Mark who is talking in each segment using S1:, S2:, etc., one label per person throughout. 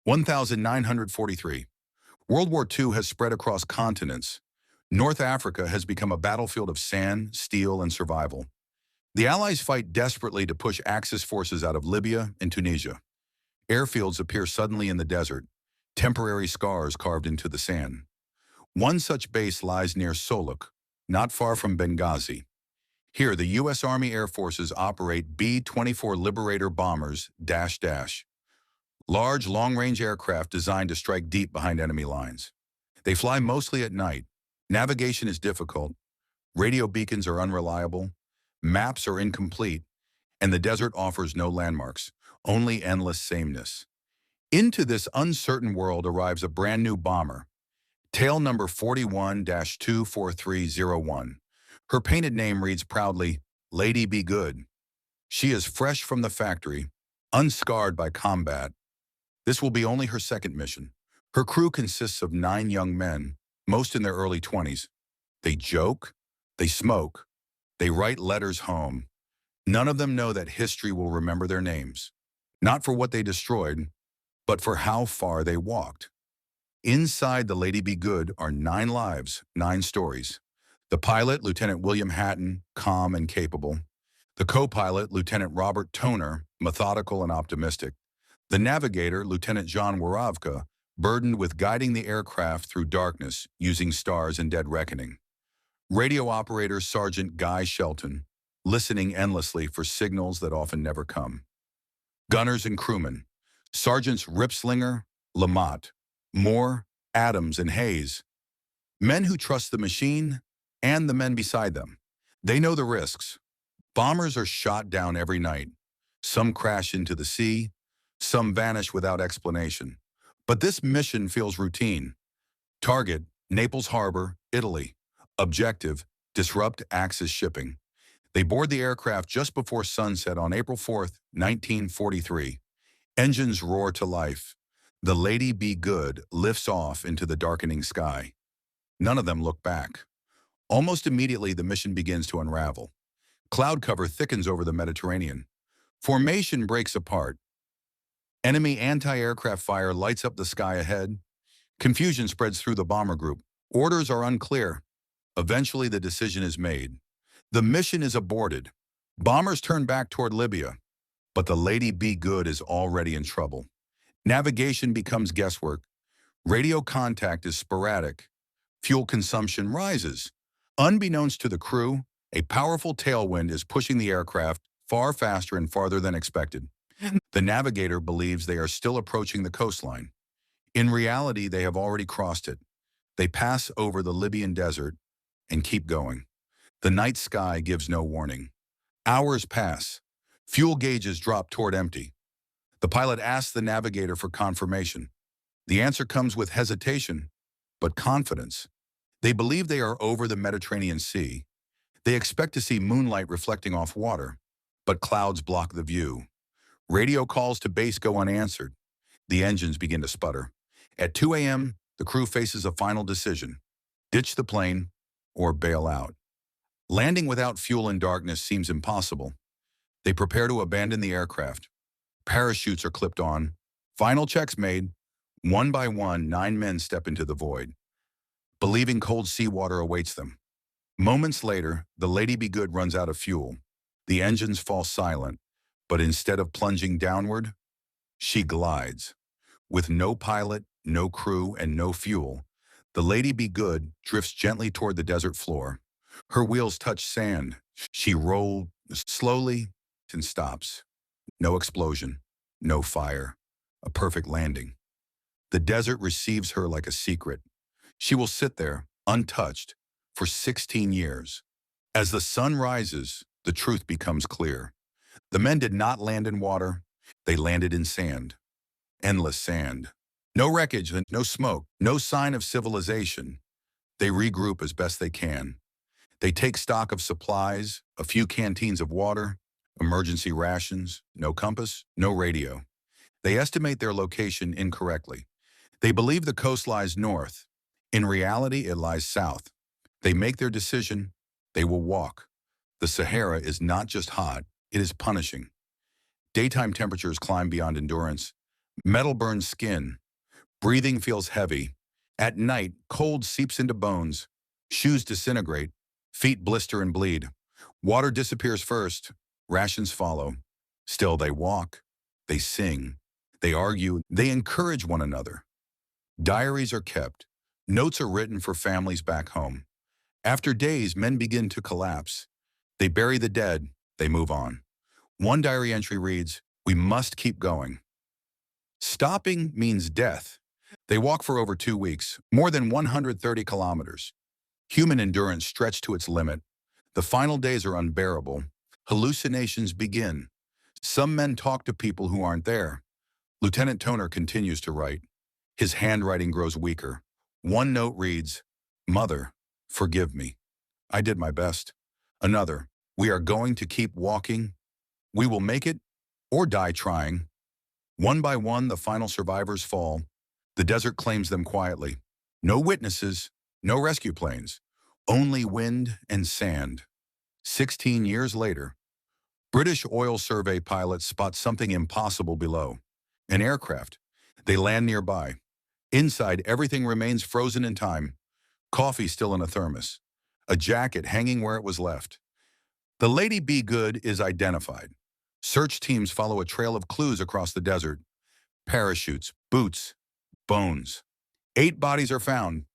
S1: 1943. World War II has spread across continents. North Africa has become a battlefield of sand, steel, and survival. The Allies fight desperately to push Axis forces out of Libya and Tunisia. Airfields appear suddenly in the desert, temporary scars carved into the sand. One such base lies near Soluk, not far from Benghazi. Here, the U.S. Army Air Forces operate B-24 Liberator bombers -- large, long-range aircraft designed to strike deep behind enemy lines. They fly mostly at night. Navigation is difficult. Radio beacons are unreliable. Maps are incomplete. And the desert offers no landmarks, only endless sameness. Into this uncertain world arrives a brand new bomber, tail number 41-24301. Her painted name reads proudly, Lady Be Good. She is fresh from the factory, unscarred by combat. This will be only her second mission. Her crew consists of 9 young men, most in their early 20s. They joke, they smoke, they write letters home. None of them know that history will remember their names, not for what they destroyed, but for how far they walked. Inside the Lady Be Good are 9 lives, 9 stories. The pilot, Lieutenant William Hatton, calm and capable. The co-pilot, Lieutenant Robert Toner, methodical and optimistic. The navigator, Lieutenant John Waravka, burdened with guiding the aircraft through darkness using stars and dead reckoning. Radio operator Sergeant Guy Shelton, listening endlessly for signals that often never come. Gunners and crewmen, Sergeants Ripslinger, Lamott, Moore, Adams, and Hayes. Men who trust the machine and the men beside them. They know the risks. Bombers are shot down every night. Some crash into the sea, some vanish without explanation. But this mission feels routine. Target, Naples Harbor, Italy. Objective, disrupt Axis shipping. They board the aircraft just before sunset on April 4, 1943. Engines roar to life. The Lady Be Good lifts off into the darkening sky. None of them look back. Almost immediately, the mission begins to unravel. Cloud cover thickens over the Mediterranean. Formation breaks apart. Enemy anti-aircraft fire lights up the sky ahead. Confusion spreads through the bomber group. Orders are unclear. Eventually, the decision is made. The mission is aborted. Bombers turn back toward Libya. But the Lady Be Good is already in trouble. Navigation becomes guesswork. Radio contact is sporadic. Fuel consumption rises. Unbeknownst to the crew, a powerful tailwind is pushing the aircraft far faster and farther than expected. The navigator believes they are still approaching the coastline. In reality, they have already crossed it. They pass over the Libyan desert and keep going. The night sky gives no warning. Hours pass. Fuel gauges drop toward empty. The pilot asks the navigator for confirmation. The answer comes with hesitation, but confidence. They believe they are over the Mediterranean Sea. They expect to see moonlight reflecting off water, but clouds block the view. Radio calls to base go unanswered. The engines begin to sputter. At 2 a.m., the crew faces a final decision: ditch the plane or bail out. Landing without fuel in darkness seems impossible. They prepare to abandon the aircraft. Parachutes are clipped on. Final checks made. One by one, 9 men step into the void, believing cold seawater awaits them. Moments later, the Lady Be Good runs out of fuel. The engines fall silent, but instead of plunging downward, she glides. With no pilot, no crew, and no fuel, the Lady Be Good drifts gently toward the desert floor. Her wheels touch sand. She rolls slowly and stops. No explosion, no fire, a perfect landing. The desert receives her like a secret. She will sit there, untouched, for 16 years. As the sun rises, the truth becomes clear. The men did not land in water. They landed in sand. Endless sand. No wreckage, no smoke, no sign of civilization. They regroup as best they can. They take stock of supplies, a few canteens of water, emergency rations, no compass, no radio. They estimate their location incorrectly. They believe the coast lies north. In reality, it lies south. They make their decision. They will walk. The Sahara is not just hot, it is punishing. Daytime temperatures climb beyond endurance. Metal burns skin. Breathing feels heavy. At night, cold seeps into bones. Shoes disintegrate. Feet blister and bleed. Water disappears first. Rations follow. Still they walk. They sing. They argue. They encourage one another. Diaries are kept. Notes are written for families back home. After days, men begin to collapse. They bury the dead. They move on. One diary entry reads, "We must keep going." Stopping means death. They walk for over 2 weeks, more than 130 kilometers. Human endurance stretched to its limit. The final days are unbearable. Hallucinations begin. Some men talk to people who aren't there. Lieutenant Toner continues to write. His handwriting grows weaker. One note reads, "Mother, forgive me. I did my best." Another, "We are going to keep walking. We will make it or die trying." One by one, the final survivors fall. The desert claims them quietly. No witnesses, no rescue planes, only wind and sand. 16 years later, British oil survey pilots spot something impossible below. An aircraft. They land nearby. Inside, everything remains frozen in time. Coffee still in a thermos. A jacket hanging where it was left. The Lady Be Good is identified. Search teams follow a trail of clues across the desert. Parachutes, boots, bones. 8 bodies are found.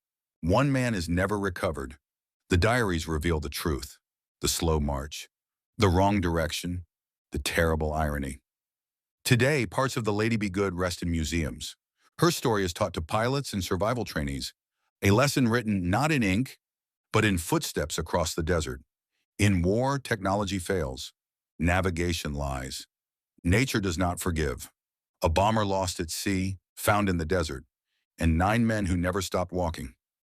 S1: One man is never recovered. The diaries reveal the truth. The slow march. The wrong direction. The terrible irony. Today, parts of the Lady Be Good rest in museums. Her story is taught to pilots and survival trainees. A lesson written not in ink, but in footsteps across the desert. In war, technology fails. Navigation lies. Nature does not forgive. A bomber lost at sea, found in the desert, and 9 men who never stopped walking.